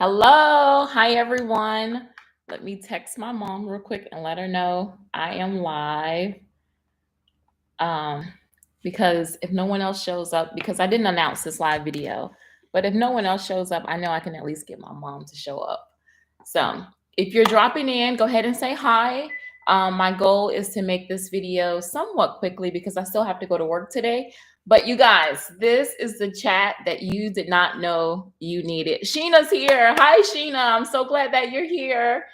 Hello. Hi, everyone. Let me text my mom real quick and let her know I am live. Um, because if no one else shows up, because I didn't announce this live video, but if no one else shows up, I know I can at least get my mom to show up. So if you're dropping in, go ahead and say hi. My goal is to make this video somewhat quickly because I still have to go to work today. But you guys, this is the chat that you did not know you needed. Sheena's here. Hi, Sheena. I'm so glad that you're here.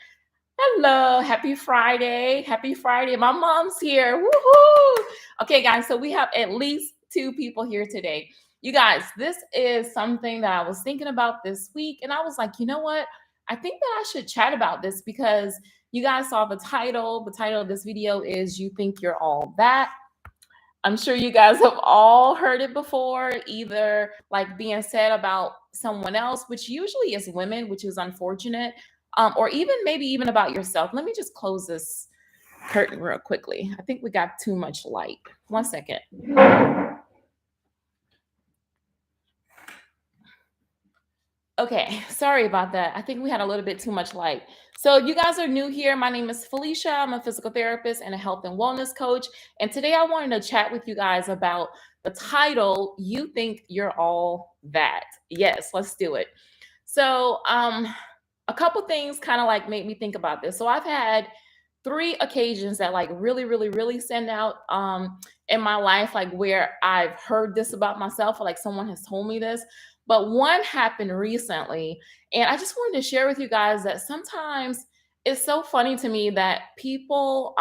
Hello, happy Friday. Happy Friday. My mom's here. Woohoo! Okay, guys, so we have at least two people here today. You guys, this is something that I was thinking about this week, and I was like, you know what? I think that I should chat about this because you guys saw the title. The title of this video is You Think You're All That. I'm sure you guys have all heard it before, either like being said about someone else, which usually is women, which is unfortunate, or even maybe even about yourself. Let me just close this curtain real quickly. I think we got too much light. 1 second. Okay, sorry about that. I think we had a little bit too much light. So, if you guys are new here, my name is Felicia. I'm a physical therapist and a health and wellness coach. And today I wanted to chat with you guys about the title, You Think You're All That. Yes, let's do it. So, a couple things kind of like made me think about this. So, I've had three occasions that like really stand out in my life, like where I've heard this about myself or like someone has told me this. But one happened recently, and I just wanted to share with you guys that sometimes it's so funny to me that people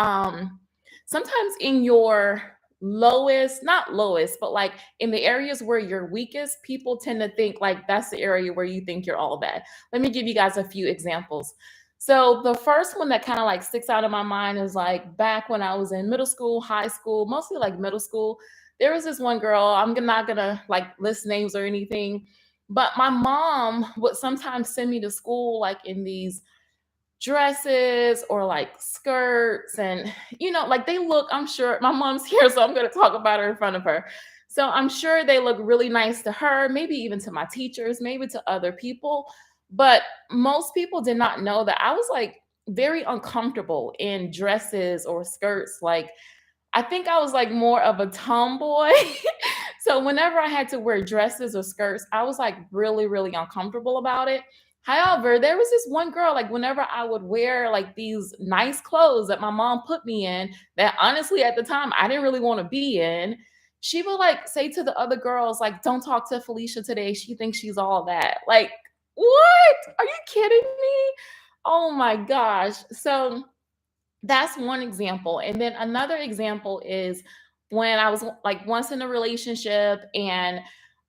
sometimes in your lowest, not lowest, but like in the areas where you're weakest, people tend to think like that's the area where you think you're all bad. Let me give you guys a few examples. So the first one that kind of like sticks out in my mind is like back when I was in middle school, high school, mostly like middle school. There was this one girl, not gonna like list names or anything, but my mom would sometimes send me to school like in these dresses or like skirts, and like they look, I'm sure my mom's here, so I'm going to talk about her in front of her. So I'm sure they look really nice to her, maybe even to my teachers, maybe to other people, but most people did not know that I was like very uncomfortable in dresses or skirts. Like I think I was like more of a tomboy. So whenever I had to wear dresses or skirts, I was like really uncomfortable about it. However, there was this one girl, like whenever I would wear like these nice clothes that my mom put me in, that honestly at the time I didn't really want to be in, she would like say to the other girls, like, don't talk to Felicia today. She thinks she's all that. Like, what? Are you kidding me? Oh my gosh. So that's one example. And then another example is when I was like once in a relationship, and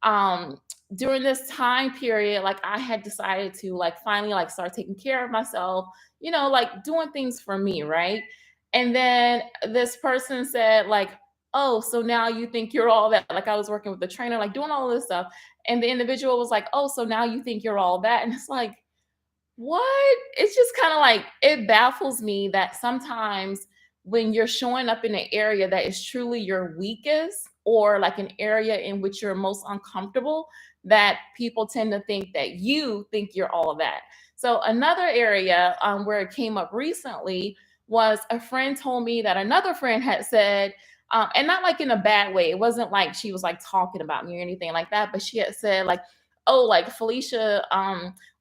um during this time period, like I had decided to like finally like start taking care of myself, like doing things for me, right? And then this person said like, oh, so now you think you're all that. Like I was working with the trainer, like doing all of this stuff. And the individual was like, oh, so now you think you're all that. And it's like, what? It's just kind of like it baffles me that sometimes when you're showing up in an area that is truly your weakest, or like an area in which you're most uncomfortable, that people tend to think that you think you're all of that. So another area where it came up recently was a friend told me that another friend had said, and not like in a bad way. It wasn't like she was like talking about me or anything like that, but she had said like, oh, like Felicia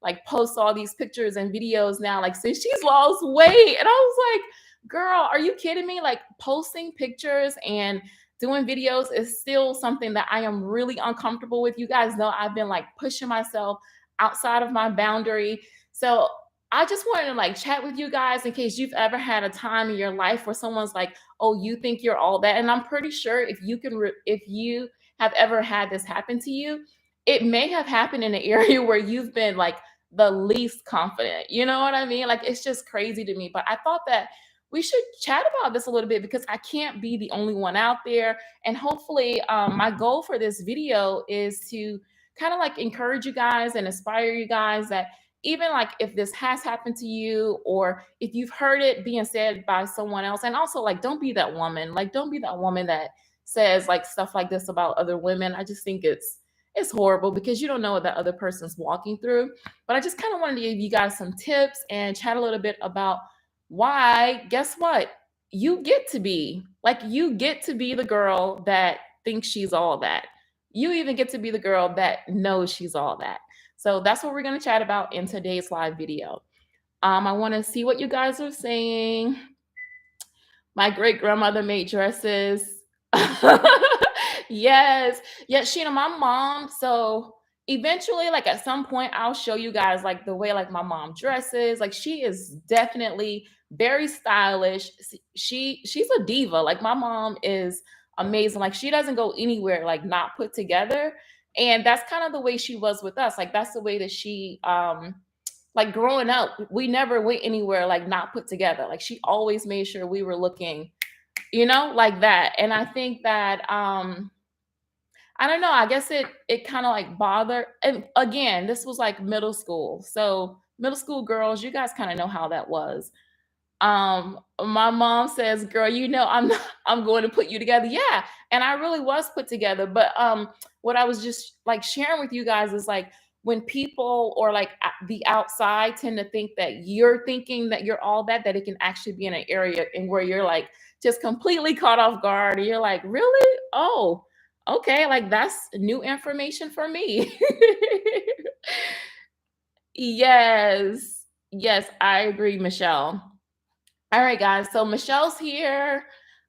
like posts all these pictures and videos now, like since she's lost weight. And I was like, girl, are you kidding me? Like posting pictures and doing videos is still something that I am really uncomfortable with. You guys know I've been like pushing myself outside of my boundary. So I just wanted to like chat with you guys in case you've ever had a time in your life where someone's like, oh, you think you're all that. And I'm pretty sure if you can, if you have ever had this happen to you, it may have happened in an area where you've been like the least confident. You know what I mean? Like it's just crazy to me. But I thought that we should chat about this a little bit because I can't be the only one out there. And hopefully, my goal for this video is to kind of like encourage you guys and inspire you guys that even like if this has happened to you, or if you've heard it being said by someone else, and also like don't be that woman. Like don't be that woman that says like stuff like this about other women. I just think it's horrible because you don't know what that other person's walking through. But I just kind of wanted to give you guys some tips and chat a little bit about why, guess what? You get to be the girl that thinks she's all that. You even get to be the girl that knows she's all that. So that's what we're going to chat about in today's live video. I want to see what you guys are saying. My great grandmother made dresses. Yes. Yes, Sheena, my mom. So eventually, like at some point, I'll show you guys like the way like my mom dresses. Like she is definitely very stylish. She's a diva. Like my mom is amazing. Like she doesn't go anywhere like not put together. And that's kind of the way she was with us. Like that's the way that she like growing up, we never went anywhere like not put together. Like she always made sure we were looking, like that. And I think that I don't know, I guess it kind of like bothered. And again, this was like middle school. So middle school girls, you guys kind of know how that was. My mom says, "Girl, I'm going to put you together." Yeah, and I really was put together. But what I was just like sharing with you guys is like when people or like the outside tend to think that you're thinking that you're all that it can actually be in an area and where you're like just completely caught off guard and you're like, really? Oh, okay, like that's new information for me. Yes. Yes, I agree, Michelle. All right, guys. So Michelle's here,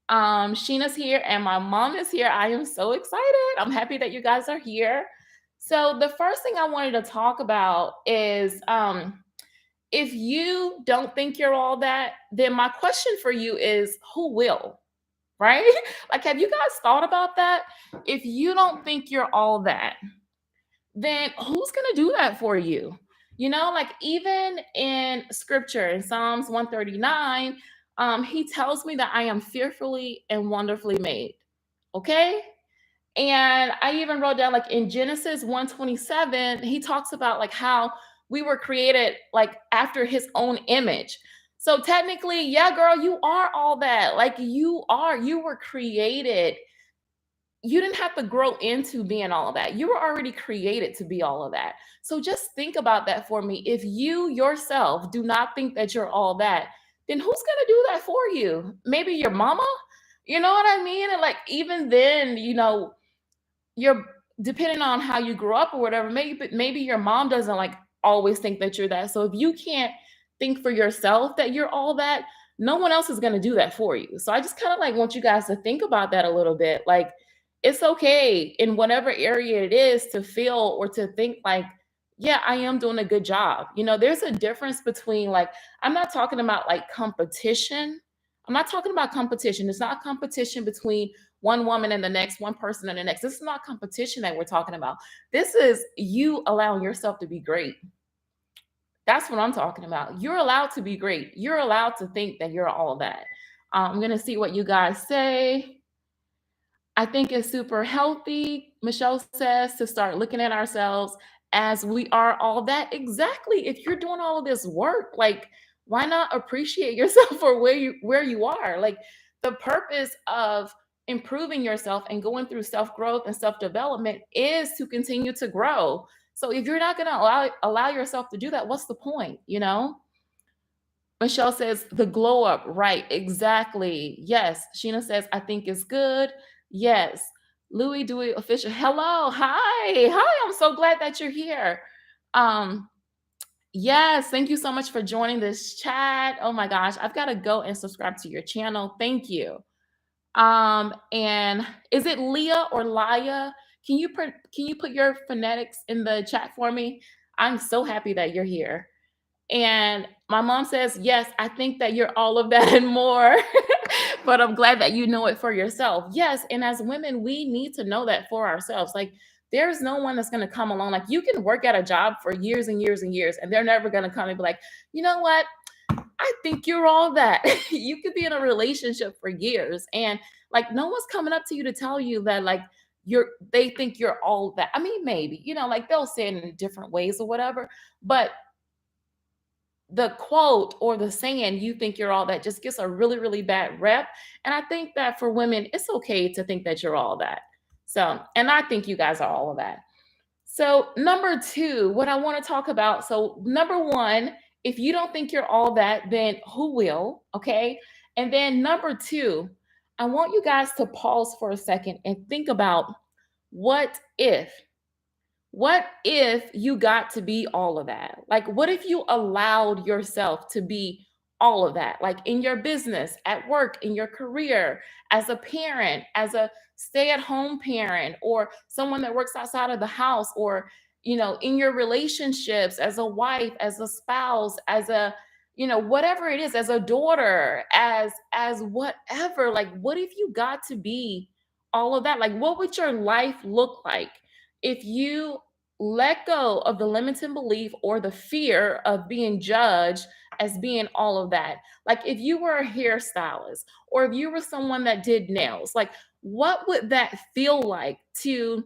Sheena's here, and my mom is here. I am so excited. I'm happy that you guys are here. So the first thing I wanted to talk about is if you don't think you're all that, then my question for you is who will? Right? Like, have you guys thought about that? If you don't think you're all that, then who's going to do that for you? Like even in scripture, in Psalms 139, he tells me that I am fearfully and wonderfully made. Okay. And I even wrote down like in Genesis 127, he talks about like how we were created like after his own image. So technically, yeah, girl, you are all that. Like you were created, you didn't have to grow into being all of that. You were already created to be all of that. So just think about that for me. If you yourself do not think that you're all that, then who's going to do that for you? Maybe your mama? You know what I mean? And like, even then, you're depending on how you grew up or whatever, maybe your mom doesn't like always think that you're that. So if you can't think for yourself that you're all that, no one else is going to do that for you. So I just kind of like want you guys to think about that a little bit. Like it's okay in whatever area it is to feel or to think like, yeah, I am doing a good job. There's a difference between like, I'm not talking about like competition. I'm not talking about competition. It's not competition between one woman and the next, one person and the next. This is not competition that we're talking about. This is you allowing yourself to be great. That's what I'm talking about. You're allowed to be great. You're allowed to think that you're all that. I'm going to see what you guys say. I think it's super healthy, Michelle says, to start looking at ourselves as we are all that. Exactly. If you're doing all of this work, like, why not appreciate yourself for where you are? Like the purpose of improving yourself and going through self-growth and self-development is to continue to grow. So if you're not going to allow yourself to do that, what's the point, Michelle says the glow up. Right. Exactly. Yes. Sheena says, I think it's good. Yes. Louis Dewey official. Hello. Hi. Hi. I'm so glad that you're here. Yes. Thank you so much for joining this chat. Oh my gosh. I've got to go and subscribe to your channel. Thank you. And is it Leah or Laya? Can you put your phonetics in the chat for me? I'm so happy that you're here. And my mom says, yes, I think that you're all of that and more, but I'm glad that you know it for yourself. Yes. And as women, we need to know that for ourselves. Like there's no one that's going to come along. Like you can work at a job for years and years and years, and they're never going to come and be like, you know what? I think you're all that. You could be in a relationship for years and like no one's coming up to you to tell you that like they think you're all that. I mean, maybe, like they'll say it in different ways or whatever, but the quote or the saying, you think you're all that, just gets a really, really bad rep. And I think that for women, it's okay to think that you're all that. So, and I think you guys are all of that. So, number two, what I want to talk about. So, number one, if you don't think you're all that, then who will? Okay. And then number two, I want you guys to pause for a second and think about what if. What if you got to be all of that? Like, what if you allowed yourself to be all of that? Like in your business, at work, in your career, as a parent, as a stay at home parent, or someone that works outside of the house, or, in your relationships, as a wife, as a spouse, as a, whatever it is, as a daughter, as whatever. Like, what if you got to be all of that? Like, what would your life look like if you let go of the limiting belief or the fear of being judged as being all of that? Like if you were a hairstylist or if you were someone that did nails, like what would that feel like to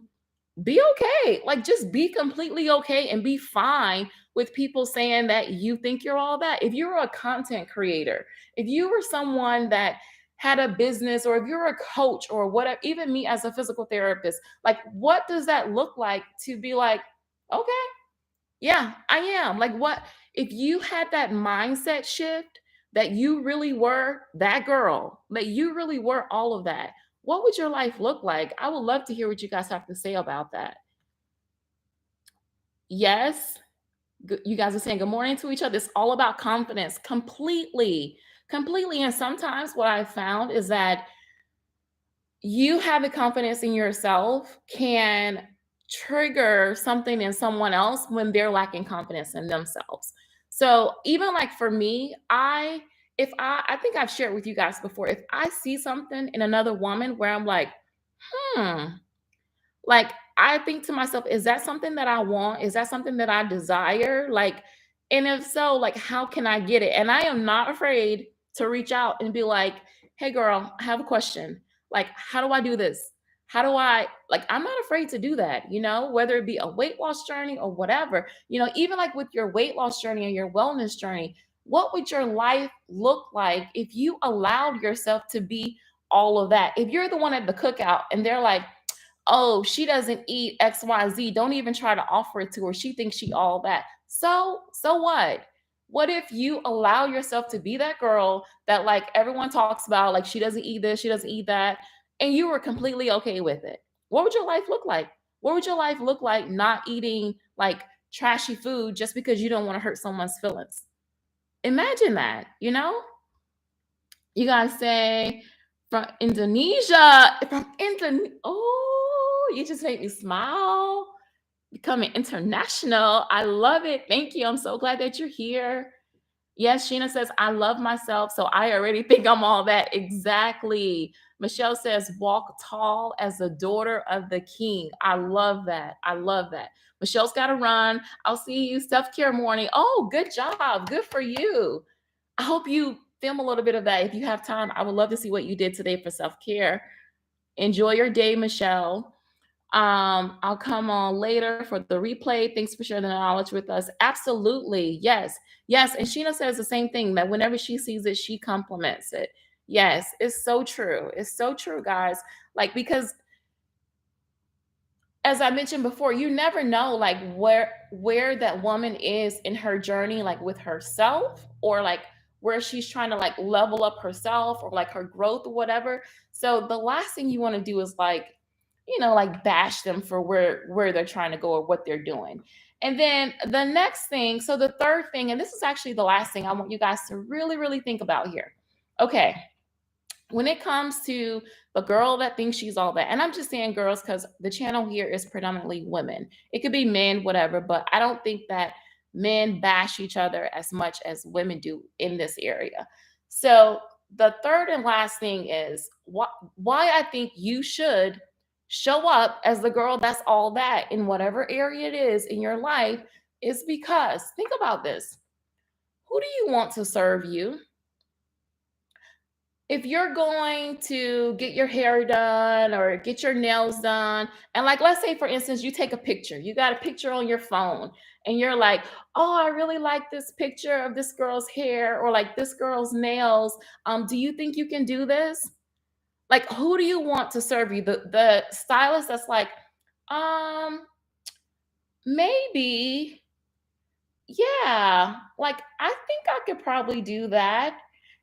be okay? Like just be completely okay and be fine with people saying that you think you're all that. If you were a content creator, if you were someone that had a business, or if you're a coach or whatever, even me as a physical therapist, like what does that look like to be like, okay, yeah, I am. Like what if you had that mindset shift that you really were that girl, that you really were all of that? What would your life look like? I would love to hear what you guys have to say about that. Yes, you guys are saying good morning to each other. It's all about confidence, completely, completely. And sometimes what I found is that you having confidence in yourself can trigger something in someone else when they're lacking confidence in themselves. So even like for me, I think I've shared with you guys before, if I see something in another woman where I'm like, hmm, like, I think to myself, is that something that I want? Is that something that I desire? Like, and if so, like, how can I get it? And I am not afraid to reach out and be like, hey, girl, I have a question. Like, how do I do this? How do I, like, I'm not afraid to do that, whether it be a weight loss journey or whatever, even like with your weight loss journey or your wellness journey, what would your life look like if you allowed yourself to be all of that? If you're the one at the cookout and they're like, oh, she doesn't eat XYZ. Don't even try to offer it to her. She thinks she all that. So what? What if you allow yourself to be that girl that like everyone talks about, like she doesn't eat this, she doesn't eat that, and you were completely okay with it? What would your life look like? What would your life look like not eating like trashy food just because you don't want to hurt someone's feelings? Imagine that, you know? You guys say from Indonesia. From Indonesia. Oh, you just made me smile. Becoming international. I love it. Thank you. I'm so glad that you're here. Yes, Sheena says, I love myself. So I already think I'm all that. Exactly. Michelle says, walk tall as the daughter of the king. I love that. I love that. Michelle's got to run. I'll see you self care morning. Oh, good job. Good for you. I hope you film a little bit of that if you have time. I would love to see what you did today for self care. Enjoy your day, Michelle. I'll come on later for the replay. Thanks for sharing the knowledge with us. Absolutely. Yes. Yes. And Sheena says the same thing, that whenever she sees it, she compliments it. Yes. It's so true. It's so true, guys. Like, because as I mentioned before, you never know like where that woman is in her journey, like with herself, or like where she's trying to like level up herself or like her growth or whatever. So the last thing you want to do is like, like bash them for where they're trying to go or what they're doing. And then the next thing, so the third thing, and this is actually the last thing I want you guys to really, really think about here. Okay, when it comes to the girl that thinks she's all that, and I'm just saying girls because the channel here is predominantly women. It could be men, whatever, but I don't think that men bash each other as much as women do in this area. So the third and last thing is why I think you should show up as the girl that's all that in whatever area it is in your life is because think about this. Who do you want to serve you? If you're going to get your hair done or get your nails done, and like let's say for instance you take a picture, you got a picture on your phone and you're like, oh, I really like this picture of this girl's hair or like this girl's nails. Do you think you can do this? Like, who do you want to serve you? The stylist that's like, um maybe, yeah, like I think I could probably do that.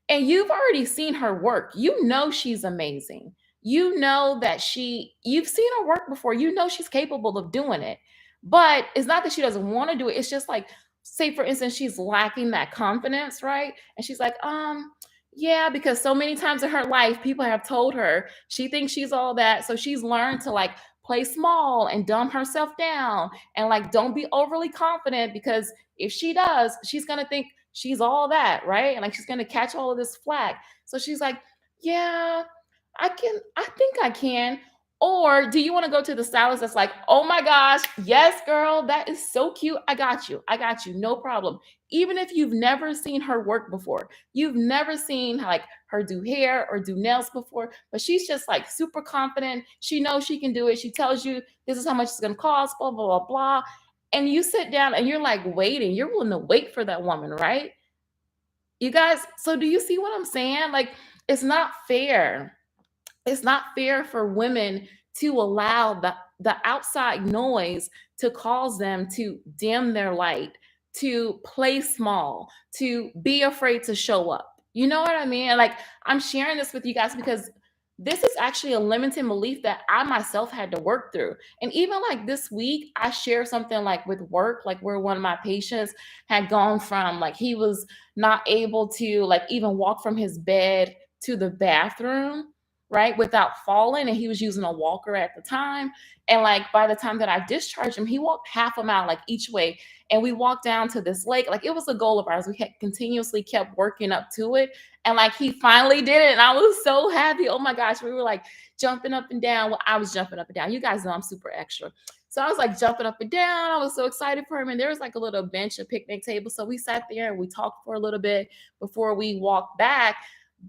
And you've already seen her work. You know she's amazing. You know that you've seen her work before. You know she's capable of doing it. But it's not that she doesn't want to do it. It's just like, say for instance, she's lacking that confidence, right? And she's like, yeah, because so many times in her life, people have told her she thinks she's all that. So she's learned to like play small and dumb herself down and like don't be overly confident because if she does, she's gonna think she's all that, right? And like she's gonna catch all of this flack. So she's like, yeah, I think I can. Or do you want to go to the stylist that's like, oh my gosh, yes, girl, that is so cute. I got you. I got you. No problem. Even if you've never seen her work before, you've never seen like her do hair or do nails before, but she's just like super confident. She knows she can do it. She tells you this is how much it's going to cost, blah, blah, blah, blah. And you sit down and you're like waiting. You're willing to wait for that woman, right? You guys, so do you see what I'm saying? Like, it's not fair. It's not fair for women to allow the outside noise to cause them to dim their light, to play small, to be afraid to show up. You know what I mean? Like, I'm sharing this with you guys because this is actually a limiting belief that I myself had to work through. And even like this week, I shared something like with work, like where one of my patients had gone from like he was not able to like even walk from his bed to the bathroom, right, without falling. And he was using a walker at the time. And like by the time that I discharged him, he walked half a mile like each way. And we walked down to this lake. Like it was a goal of ours. We had continuously kept working up to it. And like he finally did it. And I was so happy. Oh my gosh. We were like jumping up and down. Well, I was jumping up and down. You guys know I'm super extra. So I was like jumping up and down. I was so excited for him. And there was like a little bench, a picnic table. So we sat there and we talked for a little bit before we walked back.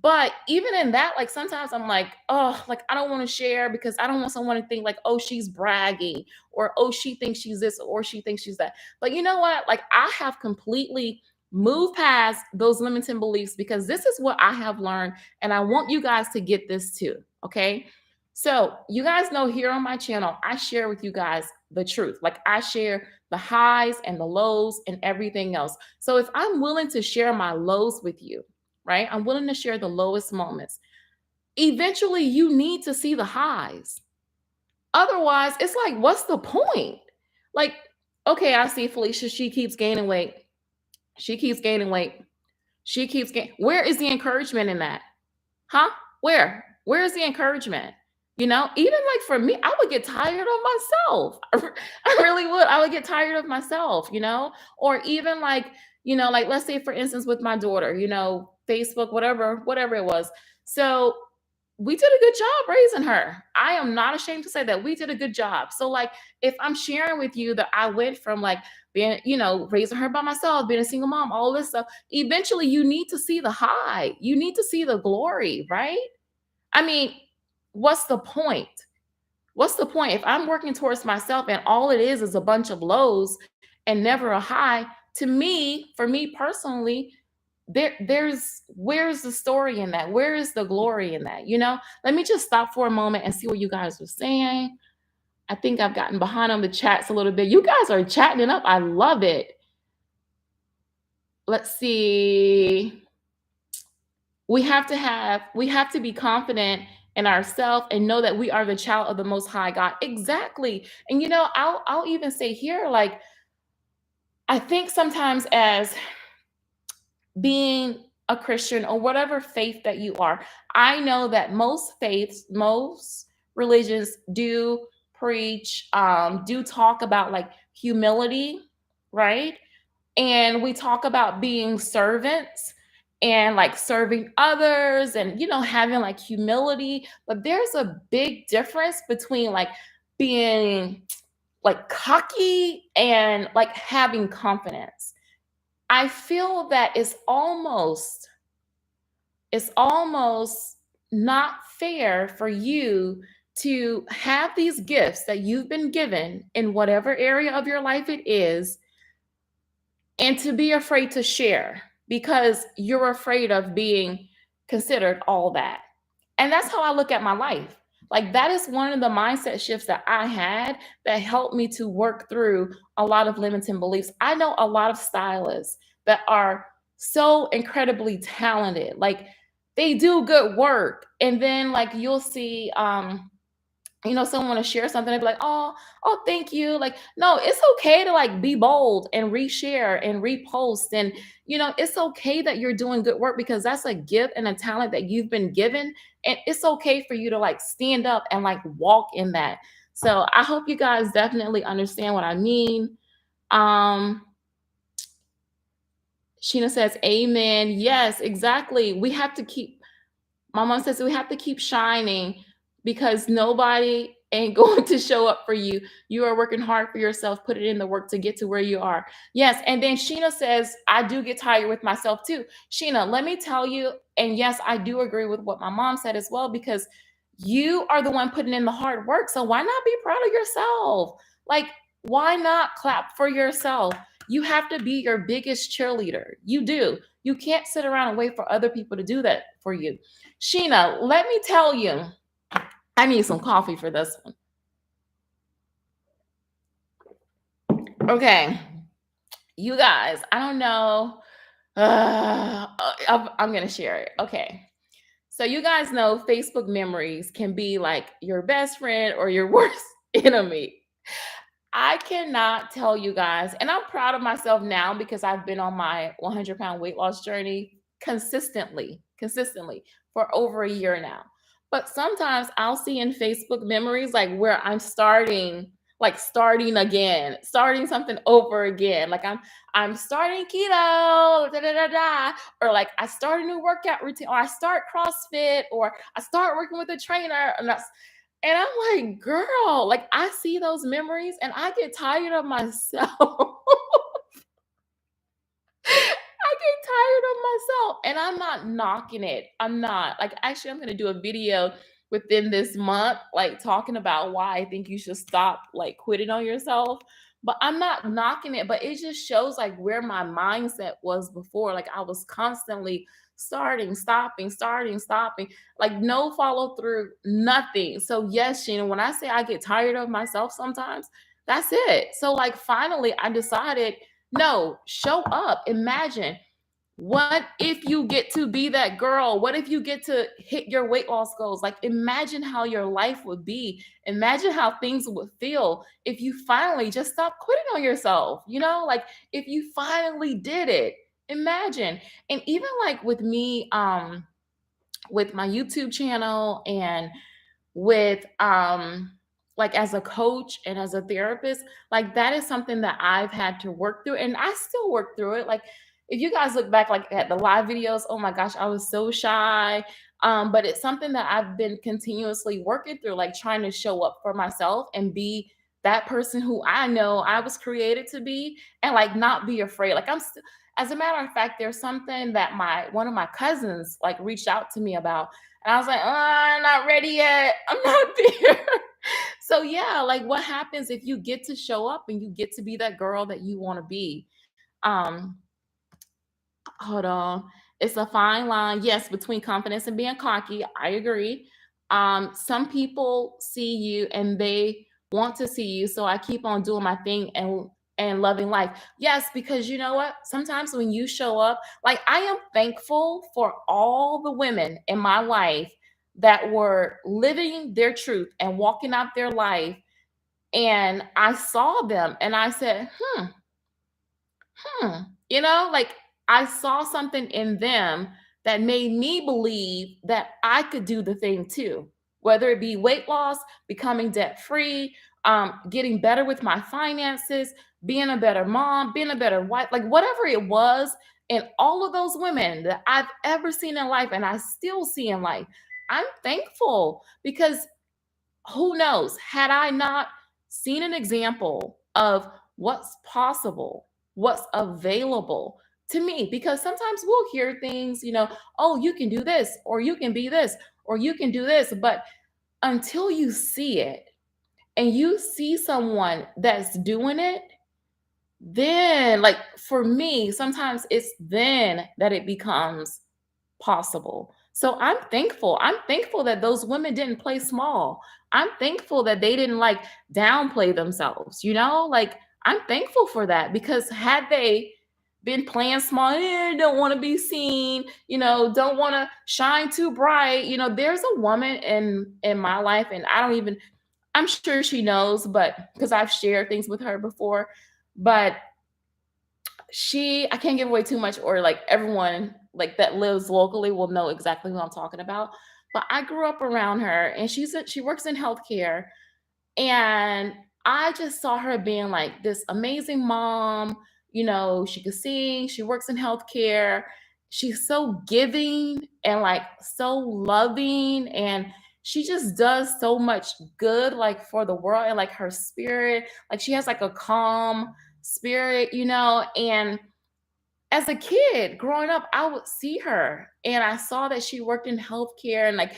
But even in that, like sometimes I'm like, oh, like I don't want to share because I don't want someone to think like, oh, she's bragging or oh, she thinks she's this or she thinks she's that. But you know what? Like I have completely moved past those limiting beliefs because this is what I have learned. And I want you guys to get this too. Okay. So you guys know here on my channel, I share with you guys the truth. Like I share the highs and the lows and everything else. So if I'm willing to share my lows with you, right? I'm willing to share the lowest moments. Eventually, you need to see the highs. Otherwise, it's like, what's the point? Like, okay, I see Felicia. She keeps gaining weight. She keeps gaining weight. She keeps gaining. Where is the encouragement in that? Huh? Where? Where is the encouragement? You know, even like for me, I would get tired of myself. I really would. I would get tired of myself, you know, or even like, you know, like let's say for instance with my daughter, you know, Facebook, whatever it was. So we did a good job raising her. I am not ashamed to say that we did a good job. So like if I'm sharing with you that I went from like being, you know, raising her by myself, being a single mom, all this stuff, eventually you need to see the high. You need to see the glory, right? I mean, what's the point? What's the point if I'm working towards myself and all it is a bunch of lows and never a high? To me, for me personally, there's where's the story in that? Where is the glory in that? You know, let me just stop for a moment and see what you guys are saying. I think I've gotten behind on the chats a little bit. You guys are chatting it up. I love it. Let's see. We have to be confident in ourselves and know that we are the child of the most high God. Exactly. And you know, I'll even say here, like, I think sometimes as being a Christian or whatever faith that you are, I know that most faiths, most religions do preach, do talk about like humility, right? And we talk about being servants and like serving others and you know having like humility, but there's a big difference between like being like cocky and like having confidence. I feel that it's almost not fair for you to have these gifts that you've been given in whatever area of your life it is and to be afraid to share because you're afraid of being considered all that. And that's how I look at my life. Like that is one of the mindset shifts that I had that helped me to work through a lot of limiting beliefs. I know a lot of stylists that are so incredibly talented. Like they do good work. And then like you'll see someone to share something and be like, oh, thank you. Like, no, it's okay to like be bold and reshare and repost. And, it's okay that you're doing good work because that's a gift and a talent that you've been given. And it's okay for you to like stand up and like walk in that. So I hope you guys definitely understand what I mean. Um, Sheena says, Amen. Yes, exactly. My mom says we have to keep shining because nobody ain't going to show up for you. You are working hard for yourself. Put it in the work to get to where you are. Yes. And then Sheena says, I do get tired with myself too. Sheena, let me tell you, and yes, I do agree with what my mom said as well, because you are the one putting in the hard work. So why not be proud of yourself? Like, why not clap for yourself? You have to be your biggest cheerleader. You do. You can't sit around and wait for other people to do that for you. Sheena, let me tell you, I need some coffee for this one. Okay, you guys, I don't know. I'm going to share it. Okay. So you guys know Facebook memories can be like your best friend or your worst enemy. I cannot tell you guys, and I'm proud of myself now because I've been on my 100-pound weight loss journey consistently for over a year now. But sometimes I'll see in Facebook memories like where I'm starting again, starting something over again. Like I'm starting keto, da da da da, or like I start a new workout routine, or I start CrossFit, or I start working with a trainer, and I'm like, girl, like I see those memories and I get tired of myself. I get tired of myself and I'm not knocking it. I'm not. Like, actually, I'm going to do a video within this month, like talking about why I think you should stop like quitting on yourself. But I'm not knocking it, but it just shows like where my mindset was before. Like, I was constantly stopping, like no follow through, nothing. So, yes, Sheena, when I say I get tired of myself sometimes, that's it. So, like, finally, I decided no, show up. Imagine what if you get to be that girl? What if you get to hit your weight loss goals? Like, imagine how your life would be. Imagine how things would feel if you finally just stopped quitting on yourself. Like if you finally did it. Imagine. And even like with me, with my YouTube channel and with like as a coach and as a therapist, like that is something that I've had to work through and I still work through it. Like if you guys look back like at the live videos, oh my gosh, I was so shy. But it's something that I've been continuously working through, like trying to show up for myself and be that person who I know I was created to be and like not be afraid. Like as a matter of fact, there's something that one of my cousins like reached out to me about. And I was like, oh, I'm not ready yet. I'm not there. So yeah, like what happens if you get to show up and you get to be that girl that you want to be? Um, Hold on. It's a fine line, yes, between confidence and being cocky. I agree. Some people see you and they want to see you, so I keep on doing my thing and loving life. Yes, because you know what? Sometimes when you show up, like I am thankful for all the women in my life that were living their truth and walking out their life. And I saw them and I said, like I saw something in them that made me believe that I could do the thing too, whether it be weight loss, becoming debt free, getting better with my finances, being a better mom, being a better wife, like whatever it was. And all of those women that I've ever seen in life and I still see in life, I'm thankful because who knows, had I not seen an example of what's possible, what's available to me, because sometimes we'll hear things, oh, you can do this, or you can be this, or you can do this. But until you see it and you see someone that's doing it, then, like for me, sometimes it's then that it becomes possible. So I'm thankful. I'm thankful that those women didn't play small. I'm thankful that they didn't like downplay themselves, you know? Like I'm thankful for that because had they been playing small, don't want to be seen, don't want to shine too bright. There's a woman in my life, and I don't even I'm sure she knows, but because I've shared things with her before, but I can't give away too much, or like everyone like that lives locally will know exactly who I'm talking about. But I grew up around her, and she works in healthcare, and I just saw her being like this amazing mom. She could sing, she works in healthcare. She's so giving and like so loving, and she just does so much good like for the world, and like her spirit, like she has like a calm spirit, and as a kid growing up, I would see her and I saw that she worked in healthcare, and like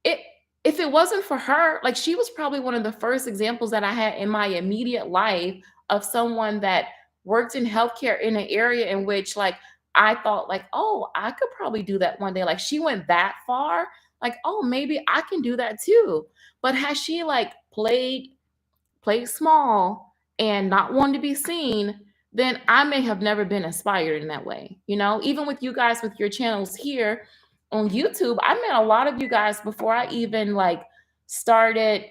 it if it wasn't for her, like she was probably one of the first examples that I had in my immediate life of someone that worked in healthcare in an area in which like I thought like, oh, I could probably do that one day. Like she went that far, like, oh, maybe I can do that too. But has she like played small and not wanting to be seen, then I may have never been inspired in that way. Even with you guys with your channels here on YouTube, I met a lot of you guys before I even like started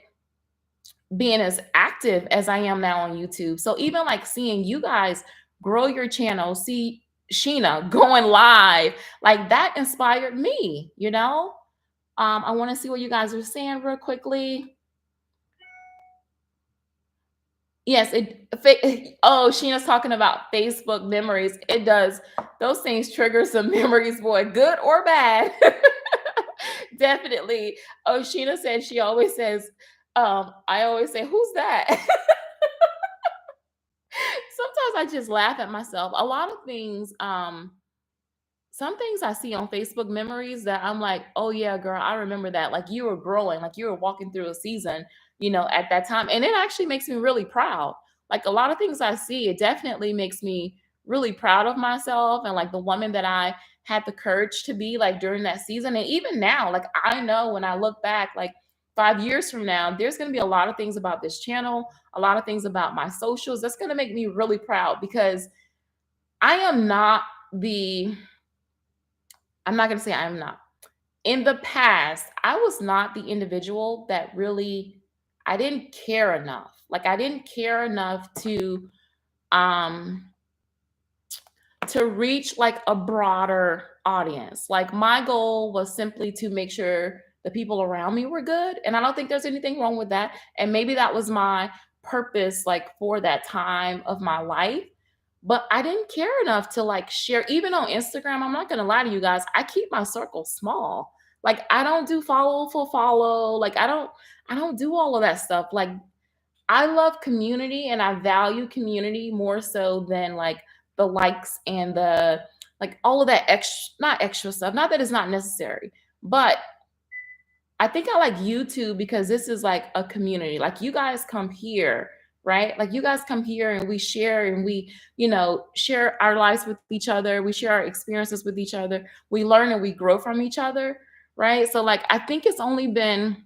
being as active as I am now on YouTube. So even like seeing you guys grow your channel, see Sheena going live, like that inspired me. I want to see what you guys are saying real quickly. Yes, oh, Sheena's talking about Facebook memories. It does. Those things trigger some memories, boy, good or bad. Definitely. Oh, Sheena said she always says, I always say, who's that? Sometimes I just laugh at myself. A lot of things, some things I see on Facebook memories that I'm like, oh yeah, girl, I remember that. Like you were growing, like you were walking through a season, at that time. And it actually makes me really proud. Like a lot of things I see, it definitely makes me really proud of myself and like the woman that I had the courage to be like during that season. And even now, like I know when I look back, like 5 years from now, there's going to be a lot of things about this channel, a lot of things about my socials that's going to make me really proud because I am not the I'm not going to say I'm not. In the past, I was not the individual that really I didn't care enough. Like I didn't care enough um to reach like a broader audience. Like my goal was simply to make sure the people around me were good, and I don't think there's anything wrong with that. And maybe that was my purpose like for that time of my life. But I didn't care enough to like share even on Instagram. I'm not going to lie to you guys. I keep my circle small. Like I don't do follow for follow. Like I don't do all of that stuff. Like I love community and I value community more so than like the likes and the like all of that not extra stuff. Not that it's not necessary, but I think I like YouTube because this is like a community. Like you guys come here, right? Like you guys come here and we share and we, share our lives with each other. We share our experiences with each other. We learn and we grow from each other, right? So like I think it's only been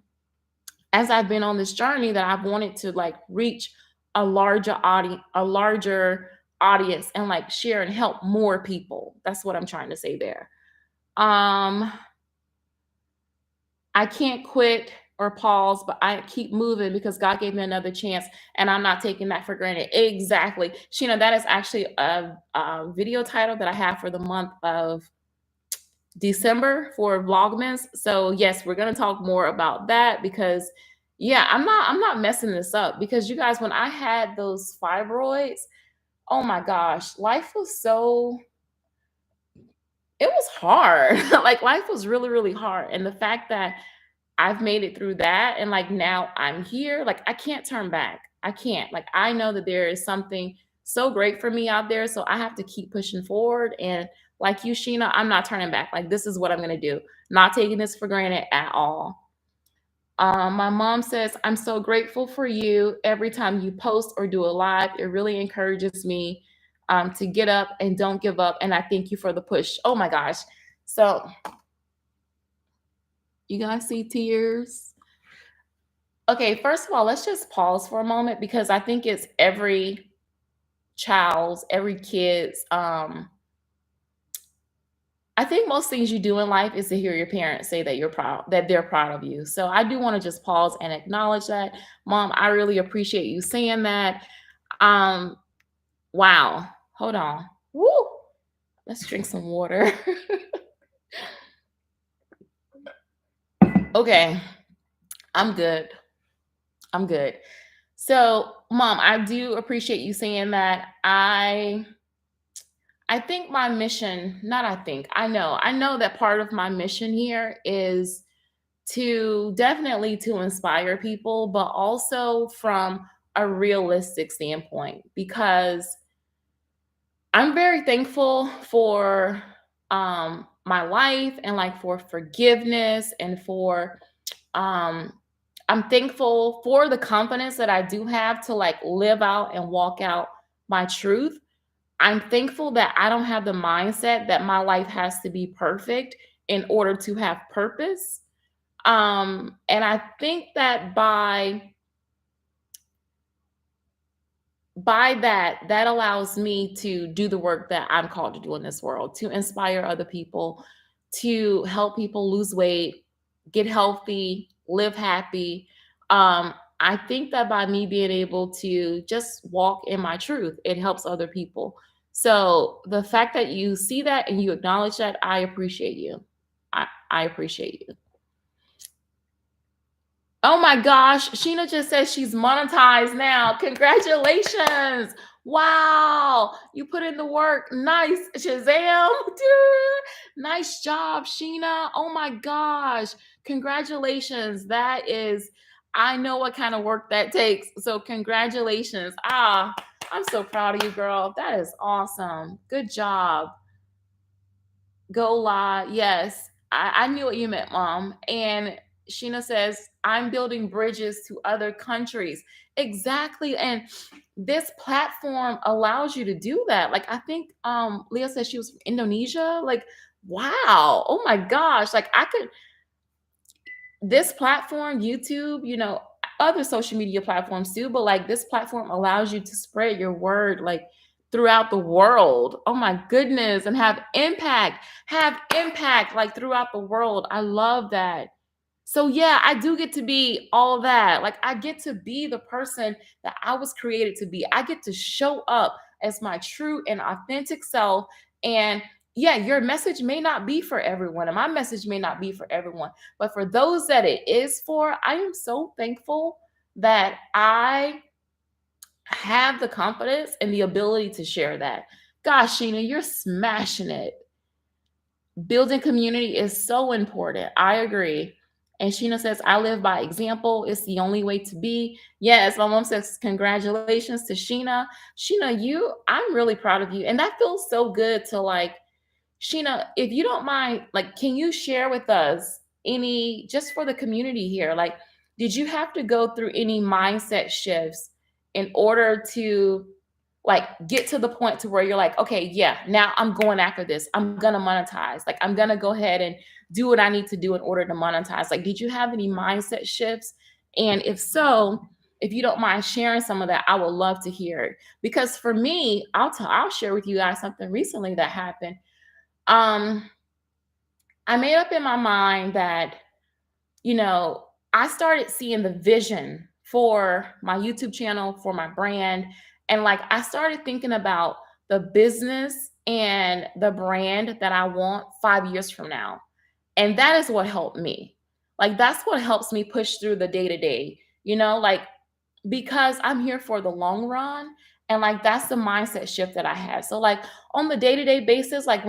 as I've been on this journey that I've wanted to like reach a larger audience and like share and help more people. That's what I'm trying to say there. Um I can't quit or pause, but I keep moving because God gave me another chance and I'm not taking that for granted. Exactly. Sheena, that is actually a video title that I have for the month of December for Vlogmas. So yes, we're gonna talk more about that because yeah, I'm not messing this up because you guys, when I had those fibroids, oh my gosh, life was so it was hard. Like life was really, really hard. And the fact that I've made it through that and like now I'm here, like I can't turn back. I can't. Like I know that there is something so great for me out there. So I have to keep pushing forward. And like you, Sheena, I'm not turning back. Like this is what I'm gonna do. Not taking this for granted at all. My mom says, I'm so grateful for you. Every time you post or do a live, it really encourages me to get up and don't give up. And I thank you for the push. Oh my gosh. So You guys see tears? Okay, first of all, let's just pause for a moment because I think it's every child's, every kid's I think most things you do in life is to hear your parents say that you're proud, that they're proud of you. So I do want to just pause and acknowledge that. Mom, I really appreciate you saying that. Um, wow. Hold on. Woo! Let's drink some water. Okay, I'm good. I'm good. So, Mom, I do appreciate you saying that. I think my mission, not I think, I know that part of my mission here is to definitely to inspire people, but also from a realistic standpoint because I'm very thankful for my life and like for forgiveness and for um I'm thankful for the confidence that I do have to like live out and walk out my truth. I'm thankful that I don't have the mindset that my life has to be perfect in order to have purpose. And I think that by that, that allows me to do the work that I'm called to do in this world, to inspire other people, to help people lose weight, get healthy, live happy. I think that by me being able to just walk in my truth, it helps other people. So the fact that you see that and you acknowledge that, I appreciate you. I appreciate you. Oh my gosh, Sheena just said she's monetized now. Congratulations. Wow. You put in the work. Nice. Shazam. Dude. Nice job, Sheena. Oh my gosh. Congratulations. That is, I know what kind of work that takes. So, congratulations. Ah, I'm so proud of you, girl. That is awesome. Good job. Go La, yes. I knew what you meant, Mom. And Sheena says, I'm building bridges to other countries. Exactly. And this platform allows you to do that. Like I think Leah said she was from Indonesia. Like, wow. Oh my gosh. Like I could this platform, YouTube, other social media platforms too, but like this platform allows you to spread your word like throughout the world. Oh my goodness, and have impact like throughout the world. I love that. So yeah, I do get to be all that. Like I get to be the person that I was created to be. I get to show up as my true and authentic self. And yeah, your message may not be for everyone, and my message may not be for everyone, but for those that it is for, I am so thankful that I have the confidence and the ability to share that. Gosh, Sheena, you're smashing it. Building community is so important. I agree. And Sheena says, I live by example. It's the only way to be. Yes, my mom says, congratulations to Sheena. Sheena, I'm really proud of you. And that feels so good to like, Sheena, if you don't mind, like, can you share with us any, just for the community here, like, did you have to go through any mindset shifts in order to like get to the point to where you're like, okay, yeah, now I'm going after this. I'm gonna monetize. Like I'm gonna go ahead and do what I need to do in order to monetize. Like, did you have any mindset shifts? And if so, if you don't mind sharing some of that, I would love to hear it. Because for me, I'll share with you guys something recently that happened. Um, I made up in my mind that I started seeing the vision for my YouTube channel, for my brand. And like, I started thinking about the business and the brand that I want 5 years from now. And that is what helped me. Like, that's what helps me push through the day to day, like because I'm here for the long run. And like that's the mindset shift that I have. So like on the day-to-day basis, like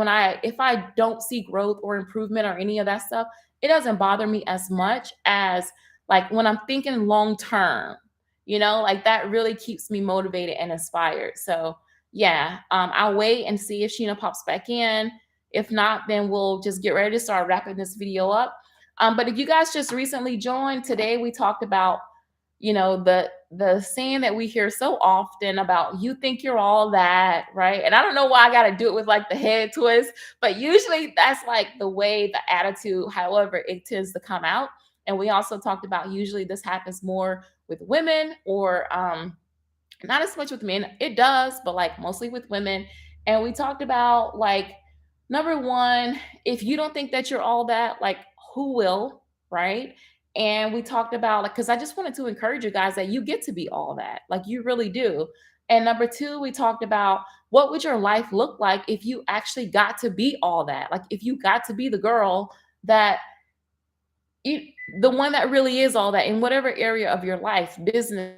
if I don't see growth or improvement or any of that stuff, it doesn't bother me as much as like when I'm thinking long term, like that really keeps me motivated and inspired. So yeah, I'll wait and see if Sheena pops back in. If not, then we'll just get ready to start wrapping this video up. But if you guys just recently joined, today we talked about the saying that we hear so often about you think you're all that, right? And I don't know why I got to do it with like the head twist, but usually that's like the way the attitude, however, it tends to come out. And we also talked about usually this happens more with women or not as much with men. It does, but like mostly with women. And we talked about like number one, if you don't think that you're all that, like who will, right? And we talked about like, because I just wanted to encourage you guys that you get to be all that, like you really do. And number two, we talked about what would your life look like if you actually got to be all that, like if you got to be the girl that you, the one that really is all that in whatever area of your life, business,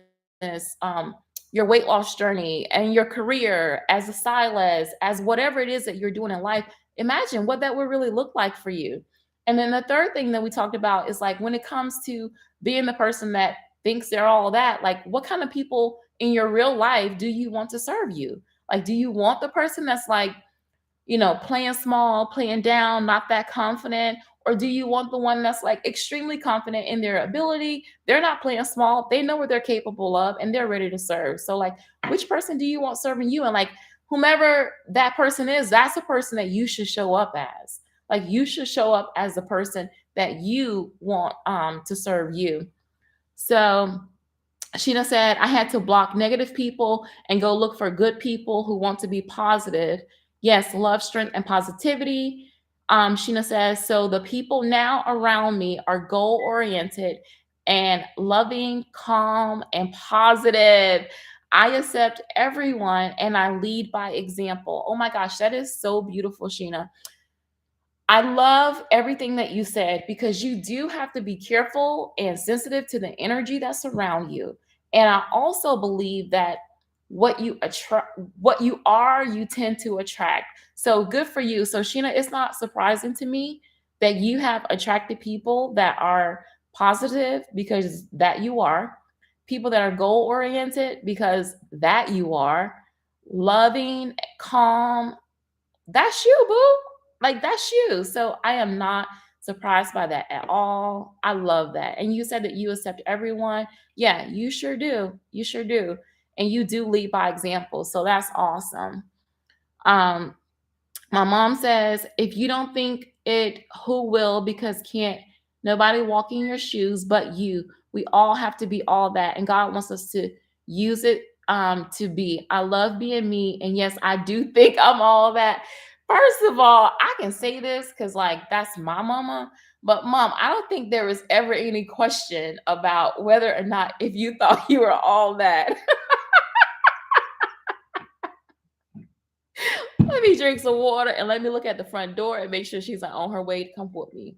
your weight loss journey, and your career as a stylist, as whatever it is that you're doing in life. Imagine what that would really look like for you. And then the third thing that we talked about is like when it comes to being the person that thinks they're all that, like what kind of people in your real life do you want to serve you? Like, do you want the person that's like, playing small, playing down, not that confident? Or do you want the one that's like extremely confident in their ability? They're not playing small, they know what they're capable of and they're ready to serve. So, like, which person do you want serving you? And like, whomever that person is, that's the person that you should show up as. Like, you should show up as the person that you want to serve you. So, Sheena said, I had to block negative people and go look for good people who want to be positive. Yes, love, strength, and positivity. Sheena says, so the people now around me are goal oriented and loving, calm, and positive. I accept everyone and I lead by example. Oh my gosh, that is so beautiful, Sheena. I love everything that you said because you do have to be careful and sensitive to the energy that's around you. And I also believe that what you are, you tend to attract. So good for you. So Sheena, it's not surprising to me that you have attracted people that are positive because that you are, people that are goal oriented because that you are, loving, calm, that's you, boo. Like that's you. So I am not surprised by that at all. I love that. And you said that you accept everyone. Yeah, you sure do. You sure do. And you do lead by example. So that's awesome. Um, my mom says, if you don't think it, who will? Because can't nobody walk in your shoes but you. We all have to be all that. And God wants us to use it to be. I love being me. And yes, I do think I'm all that. First of all, I can say this because, like, that's my mama. But, mom, I don't think there was ever any question about whether or not if you thought you were all that. Let me drink some water and let me look at the front door and make sure she's like on her way to come with me.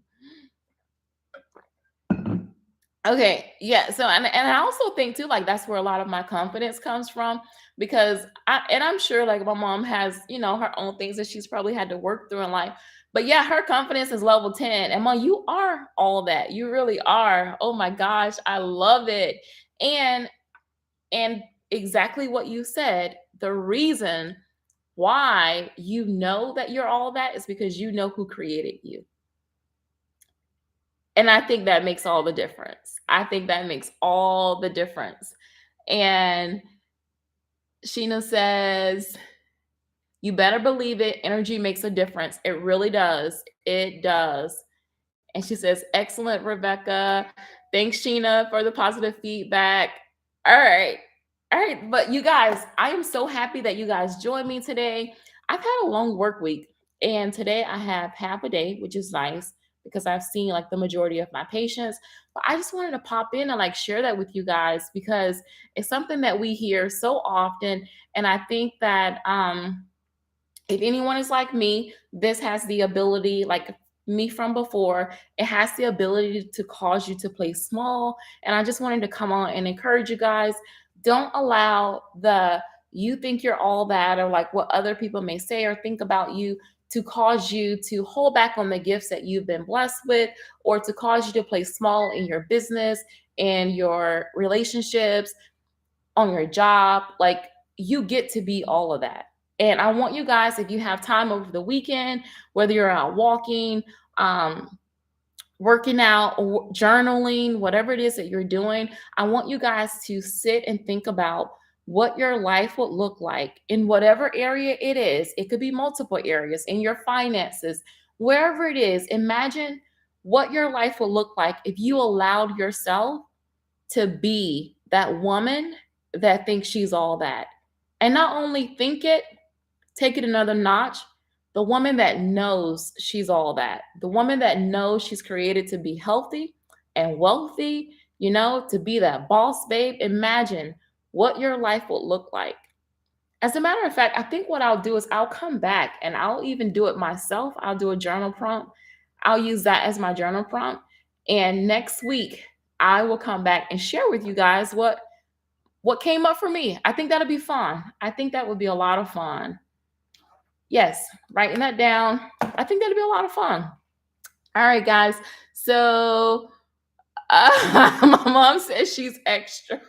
Okay, yeah. So and I also think too, like that's where a lot of my confidence comes from because I'm sure like my mom has, her own things that she's probably had to work through in life. But yeah, her confidence is level 10. And mom, you are all that. You really are. Oh my gosh, I love it. And and exactly what you said, the reason why you know that you're all that is because you know who created you. And I think that makes all the difference. I think that makes all the difference. And Sheena says, you better believe it. Energy makes a difference. It really does. It does. And she says, excellent, Rebecca. Thanks, Sheena, for the positive feedback. All right. All right. But you guys, I am so happy that you guys joined me today. I've had a long work week, and today I have half a day, which is nice because I've seen like the majority of my patients. But I just wanted to pop in and like share that with you guys because it's something that we hear so often. And I think that if anyone is like me, this has the ability, like me from before, it has the ability to cause you to play small. And I just wanted to come on and encourage you guys. Don't allow the you think you're all that or like what other people may say or think about you to cause you to hold back on the gifts that you've been blessed with or to cause you to play small in your business and your relationships on your job. Like you get to be all of that. And I want you guys, if you have time over the weekend, whether you're out walking, um, working out, or journaling, whatever it is that you're doing, I want you guys to sit and think about what your life would look like in whatever area it is. It could be multiple areas in your finances, wherever it is. Imagine what your life would look like if you allowed yourself to be that woman that thinks she's all that. And not only think it, take it another notch. The woman that knows she's all that, the woman that knows she's created to be healthy and wealthy, to be that boss babe. Imagine what your life would look like. As a matter of fact, I think what I'll do is I'll come back and I'll even do it myself. I'll do a journal prompt. I'll use that as my journal prompt. And next week, I will come back and share with you guys what came up for me. I think that'll be fun. I think that would be a lot of fun. Yes, writing that down. I think that'll be a lot of fun. All right, guys. So my mom says she's extra.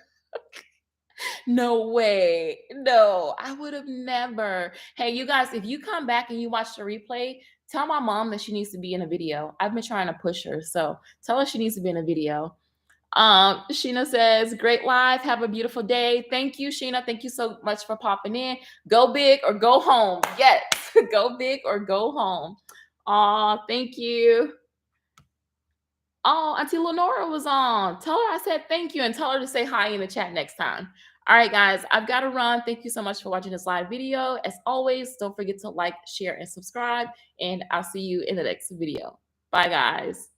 No way. No, I would have never. Hey, you guys, if you come back and you watch the replay, tell my mom that she needs to be in a video. I've been trying to push her. So tell her she needs to be in a video. Sheena says, great live. Have a beautiful day. Thank you, Sheena. Thank you so much for popping in. Go big or go home. Yes, go big or go home. Thank you. Oh, Auntie Lenora was on. Tell her I said thank you and tell her to say hi in the chat next time. All right, guys, I've got to run. Thank you so much for watching this live video. As always, don't forget to like, share, and subscribe. And I'll see you in the next video. Bye, guys.